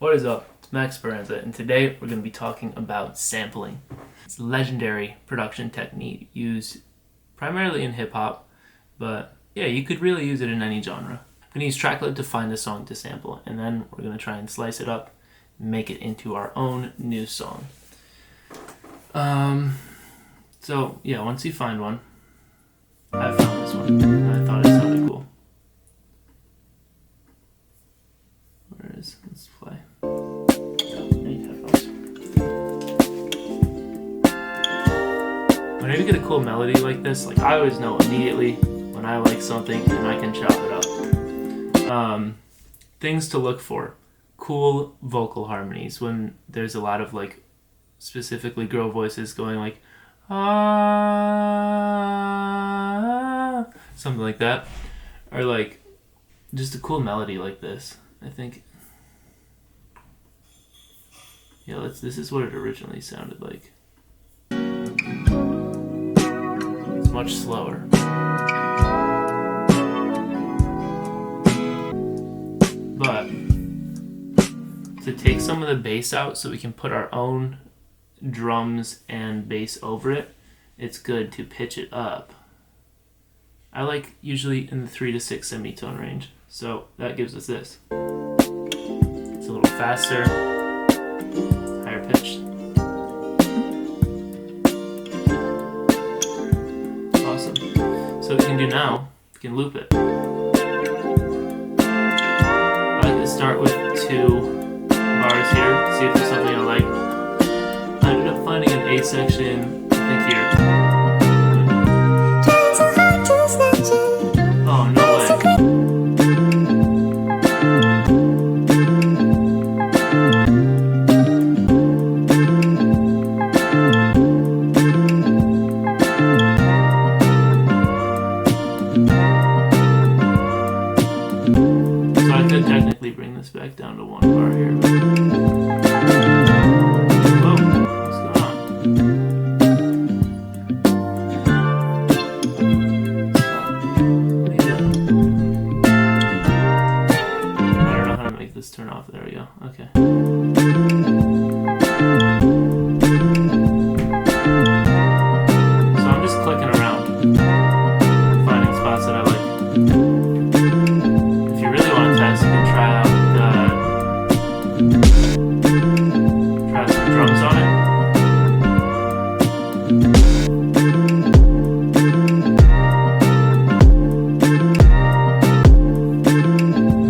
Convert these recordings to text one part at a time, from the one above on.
What is up? It's Max Speranza, and today we're going to be talking about sampling. It's a legendary production technique used primarily in hip-hop, but yeah, you could really use it in any genre. I'm going to use Tracklib to find a song to sample, and then we're going to try and slice it up and make it into our own new song. So yeah, once you find one, I found this one, and I thought it sounded cool. Let's play. Whenever you get a cool melody like this, like I always know immediately when I like something and I can chop it up. Things to look for: cool vocal harmonies when there's a lot of like specifically girl voices going like ah, something like that, or like just a cool melody like this. I think. Yeah, this is what it originally sounded like. It's much slower. But to take some of the bass out so we can put our own drums and bass over it, it's good to pitch it up. I like usually in the 3 to 6 semitone range, so that gives us this. It's a little faster, higher pitched. Awesome. So what we can do now, we can loop it. I like to start with 2 bars here, see if there's something I like. I ended up finding an A section, I think here. Oh, no way. So I could technically bring this back down to 1 bar here. Whoa, what's going on? What are you doing? I don't know how to make this turn off. There we go. Okay. So I'm just clicking around, finding spots that I like. If you really want to test, you can try some drums on it.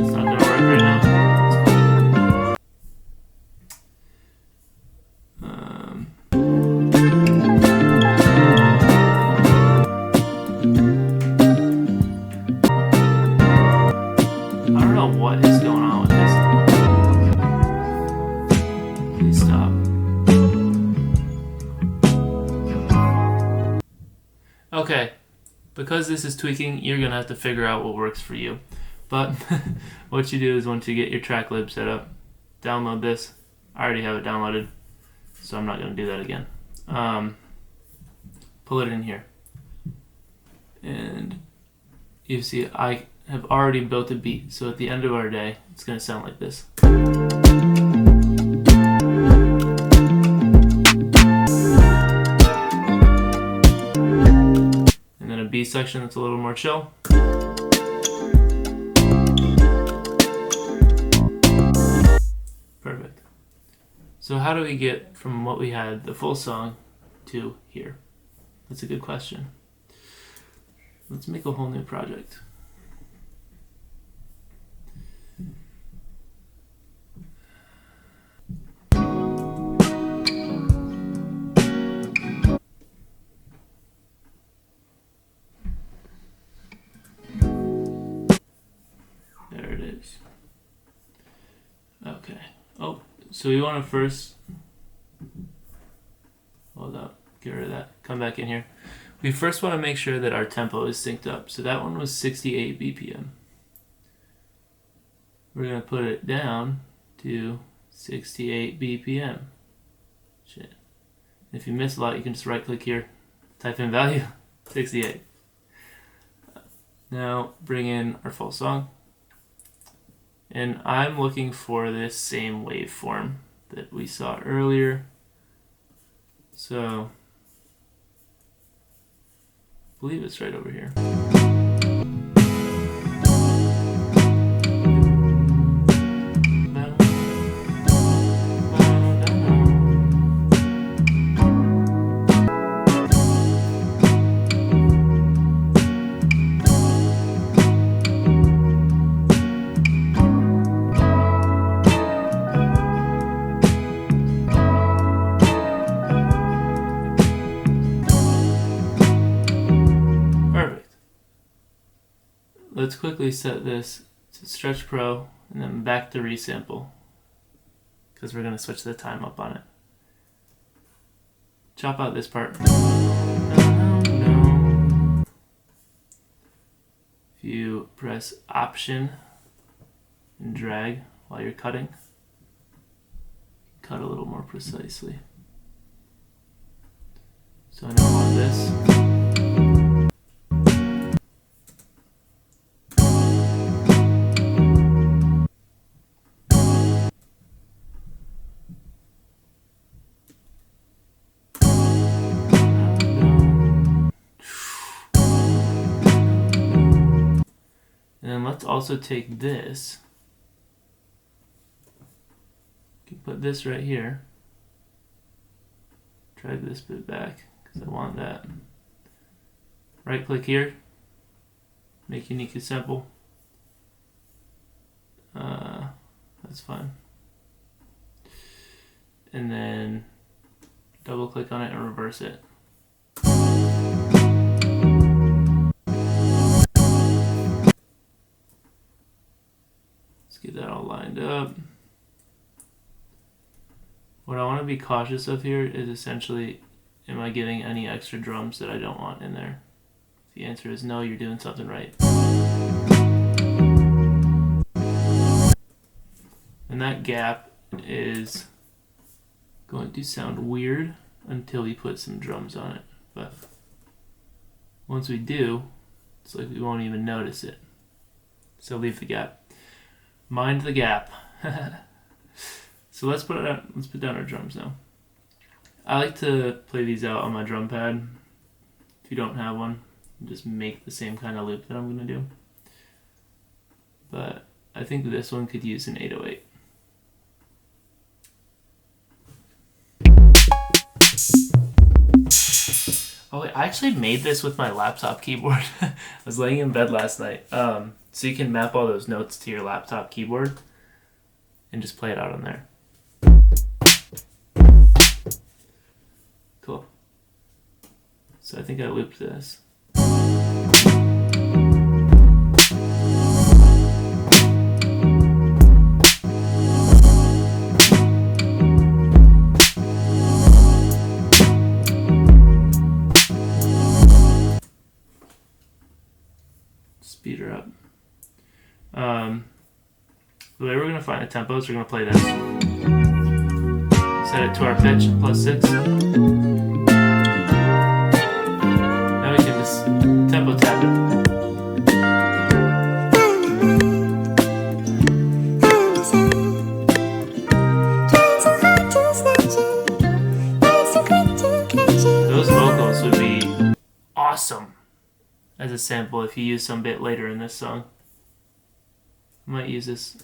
It's not gonna work right now. I don't know what is going on with this. Please stop. Okay, because this is tweaking, you're gonna have to figure out what works for you. But what you do is once you get your Tracklib set up, download this. I already have it downloaded, so I'm not gonna do that again. Pull it in here. And you see I have already built a beat, so at the end of our day, it's gonna sound like this. And then a B section that's a little more chill. Perfect. So how do we get from what we had, the full song, to here? That's a good question. Let's make a whole new project. There it is. Okay. Oh, so we want to first, hold up, get rid of that, come back in here. We first want to make sure that our tempo is synced up. So that one was 68 BPM. We're going to put it down to 68 BPM. Shit. If you miss a lot, you can just right click here, type in value, 68. Now bring in our full song. And I'm looking for this same waveform that we saw earlier. So, I believe it's right over here. Let's quickly set this to Stretch Pro and then back to resample because we're going to switch the time up on it. Chop out this part. If you press Option and drag while you're cutting, cut a little more precisely. So I don't want this. And then let's also take this. You can put this right here. Drag this bit back because I want that. Right click here. Make unique sample. That's fine. And then double click on it and reverse it. Get that all lined up. What I want to be cautious of here is essentially, am I getting any extra drums that I don't want in there? If the answer is no, you're doing something right. And that gap is going to sound weird until we put some drums on it. But once we do, it's like we won't even notice it. So leave the gap. Mind the gap. So let's put down our drums now. I like to play these out on my drum pad. If you don't have one, just make the same kind of loop that I'm going to do. But I think this one could use an 808. Oh wait, I actually made this with my laptop keyboard. I was laying in bed last night. So you can map all those notes to your laptop keyboard and just play it out on there. Cool. So I think I looped this. Speed her up. The way we're going to find the tempos, we're going to play this. Set it to our pitch, +6. Now we can just tempo tap it. Those vocals would be awesome as a sample if you use some bit later in this song. I might use this.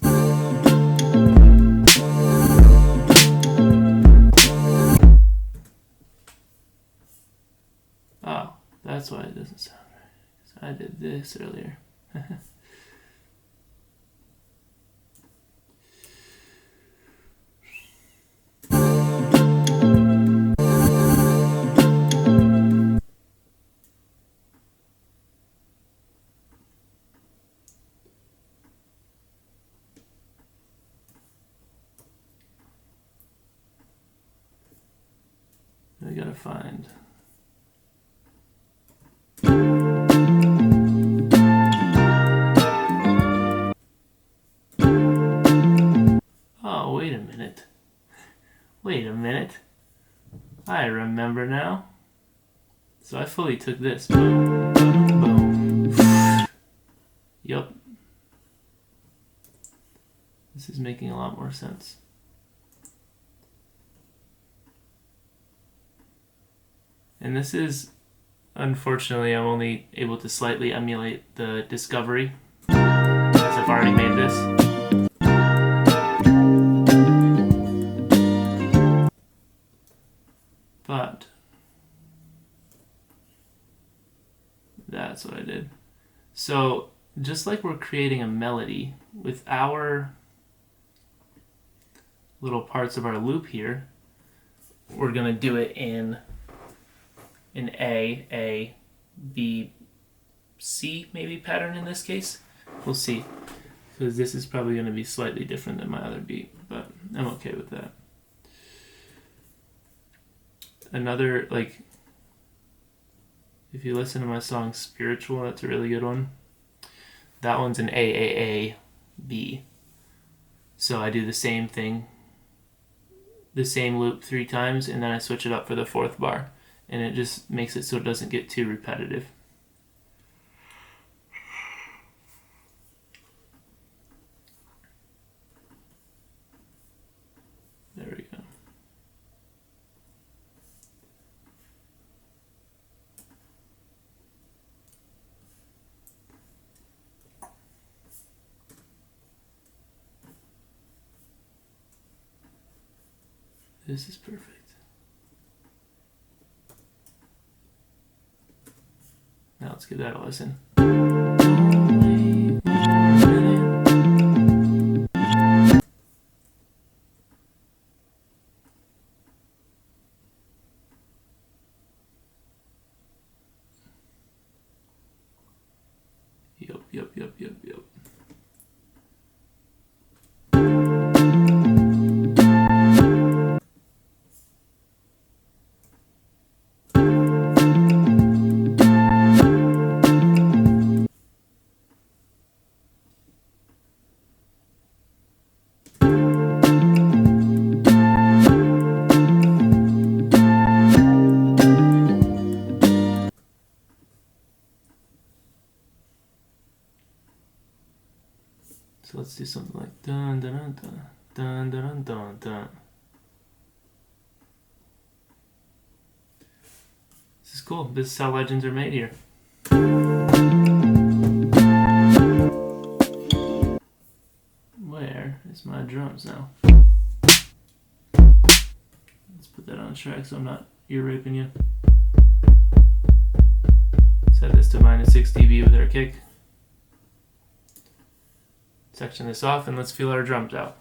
Oh, that's why it doesn't sound right. 'Cause I did this earlier. I gotta find. Oh, wait a minute. Wait a minute. I remember now. So I fully took this. Boom, boom, boom. Yup. This is making a lot more sense. And this is, unfortunately, I'm only able to slightly emulate the Discovery, as I've already made this. But that's what I did. So just like we're creating a melody with our little parts of our loop here, we're going to do it in an A, B, C maybe pattern in this case. We'll see, because this is probably going to be slightly different than my other beat, but I'm okay with that. Another, like, if you listen to my song Spiritual, that's a really good one. That one's an A, B. So I do the same thing, the same loop 3 times, and then I switch it up for the 4th bar. And it just makes it so it doesn't get too repetitive. There we go. This is perfect. Now let's give that a listen. Yep. So let's do something like dun dun dun dun dun dun dun dun. This is cool. This is how legends are made here. Where is my drums now? Let's put that on track so I'm not ear raping you. Set this to -6 dB with our kick. Section this off and let's feel our drums out.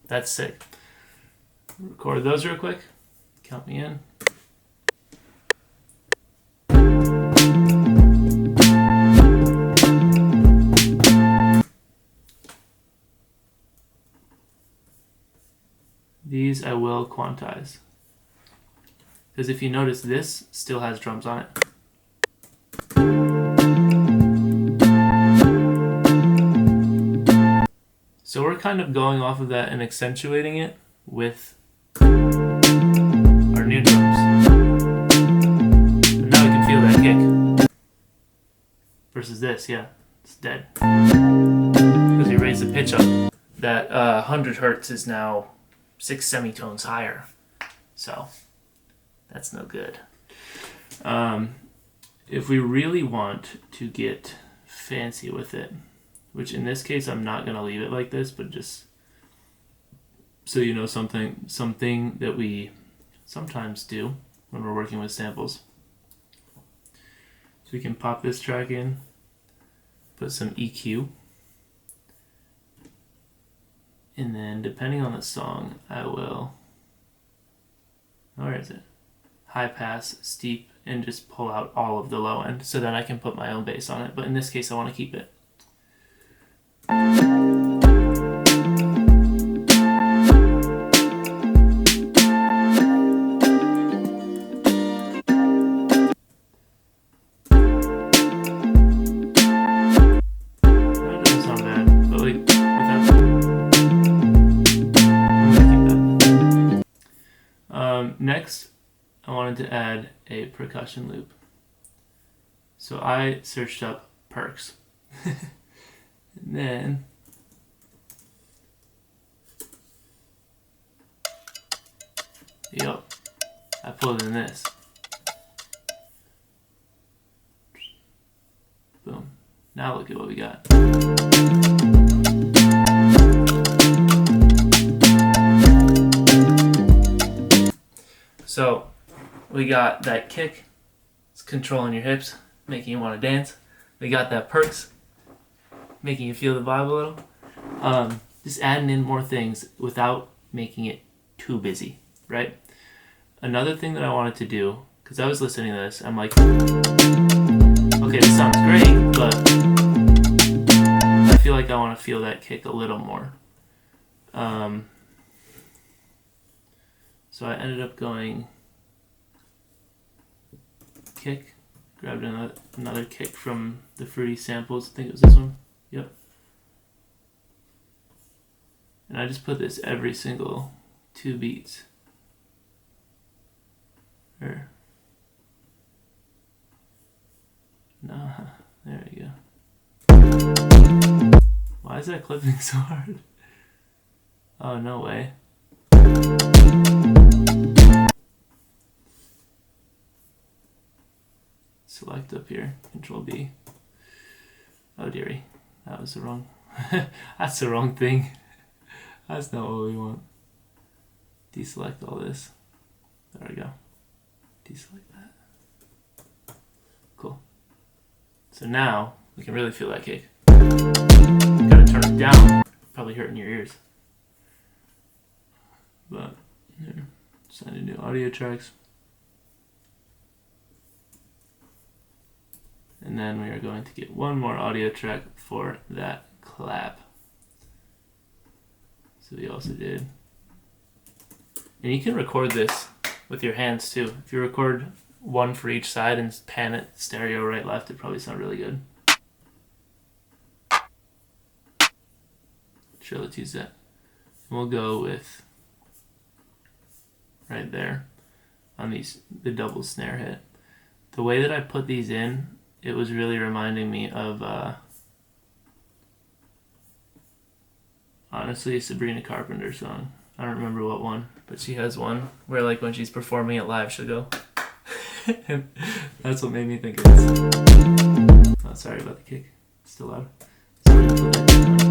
That's sick. Record those real quick. Count me in. These I will quantize. Because if you notice, this still has drums on it. So we're kind of going off of that and accentuating it with our new drums. And now we can feel that kick. Versus this, yeah, it's dead. Because we raised the pitch up. That 100 hertz is now 6 semitones higher. So that's no good. If we really want to get fancy with it, which in this case I'm not going to leave it like this, but just so you know, something that we sometimes do when we're working with samples. So we can pop this track in, put some EQ, and then depending on the song, I will, where is it? High pass, steep, and just pull out all of the low end, so then I can put my own bass on it. But in this case, I want to keep it. wanted to add a percussion loop. So I searched up perks. And then I pulled in this. Boom. Now look at what we got. So we got that kick, it's controlling your hips, making you want to dance. We got that perks, making you feel the vibe a little. Just adding in more things without making it too busy, right? Another thing that I wanted to do, because I was listening to this, I'm like, okay, this sounds great, but I feel like I want to feel that kick a little more. So I ended up going kick, grabbed another kick from the Fruity Samples, I think it was this one, yep. And I just put this every single 2 beats. Or, no, there we go. Why is that clipping so hard? Oh, no way. Select up here, Control B. Oh dearie, that was the wrong, that's the wrong thing. That's not what we want. Deselect all this. There we go. Deselect that. Cool. So now we can really feel that kick. Gotta turn it down. Probably hurting your ears. But here, sign in new audio tracks. And then we are going to get one more audio track for that clap. So we also did. And you can record this with your hands too. If you record one for each side and pan it stereo right left, it probably sound really good. Sure, let's use that. And we'll go with right there on the double snare hit. The way that I put these in, it was really reminding me of honestly a Sabrina Carpenter song. I don't remember what one, but she has one where like when she's performing it live she'll go that's what made me think of this. Oh, sorry about the kick, it's still loud. Sorry to put that down.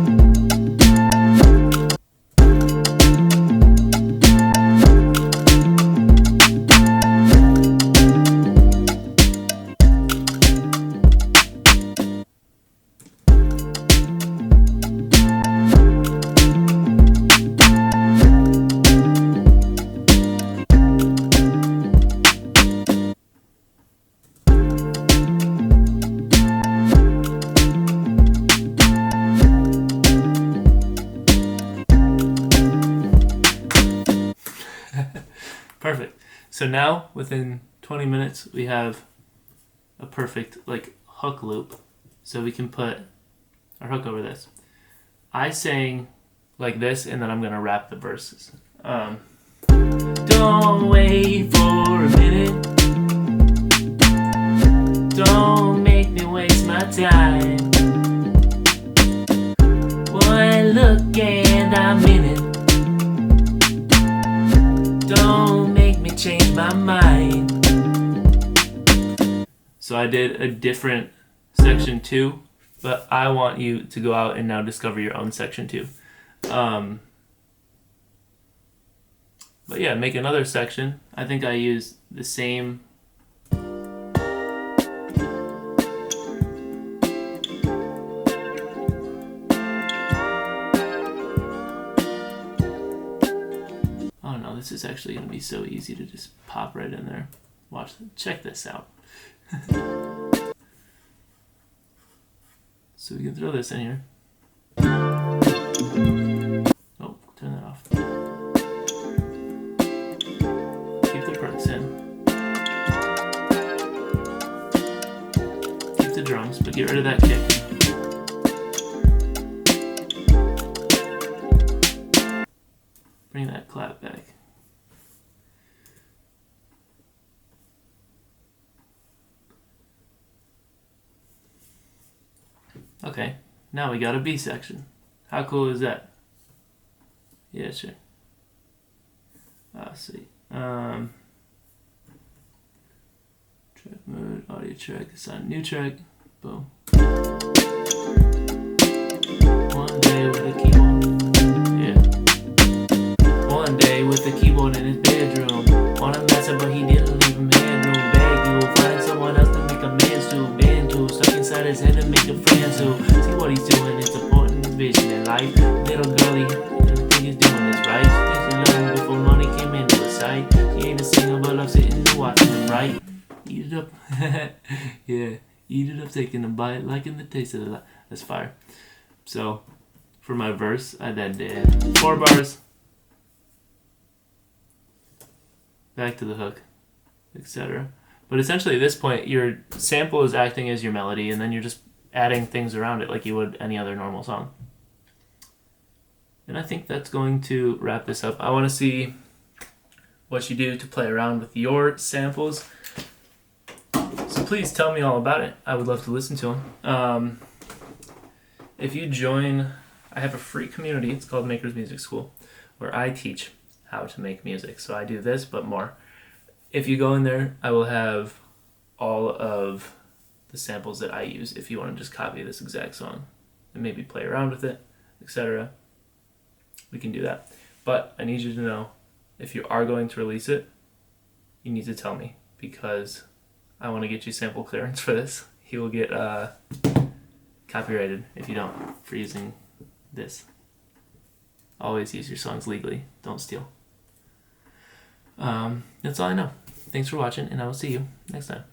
Perfect. So now, within 20 minutes, we have a perfect like hook loop. So we can put our hook over this. I sang like this, and then I'm gonna rap the verses. Don't wait for a minute. Don't make me waste my time. One look and I'm in it. Don't make me change my mind. So I did a different section 2, but I want you to go out and now discover your own section 2. But yeah, make another section. I think I used the same. Oh no, this is actually going to be so easy to just pop right in there. Watch, check this out. So we can throw this in here. Oh, turn that off. Keep the perks in. Keep the drums, but get rid of that kick. Bring that clap back. Okay, now we got a B section. How cool is that? Yeah, sure. I'll see. Track mode, audio track, assign new track. Boom. One day with a keyboard. Yeah. One day with a keyboard in his bedroom. Want a master, but he didn't leave him headroom. Beg you will find someone else to make amends to. Been to, stuck inside his head to make a friend to. See what he's doing, it's supporting his vision in life. Little girlie, I think he's doing this right. She thinks she loved him before money came into his sight. She ain't a singer, but I'm sitting and watching him right. Eat it up. Yeah, eat it up, taking a bite, liking the taste of the life. That's fire. So, for my verse, I then did 4 bars, back to the hook, etc. But essentially at this point, your sample is acting as your melody, and then you're just adding things around it like you would any other normal song. And I think that's going to wrap this up. I want to see what you do to play around with your samples. So please tell me all about it. I would love to listen to them. If you join, I have a free community. It's called Makers Music School, where I teach how to make music. So I do this, but more. If you go in there, I will have all of the samples that I use if you want to just copy this exact song and maybe play around with it, etc. We can do that. But I need you to know, if you are going to release it, you need to tell me, because I want to get you sample clearance for this. He will get copyrighted if you don't, for using this. Always use your songs legally. Don't steal. That's all I know. Thanks for watching, and I will see you next time.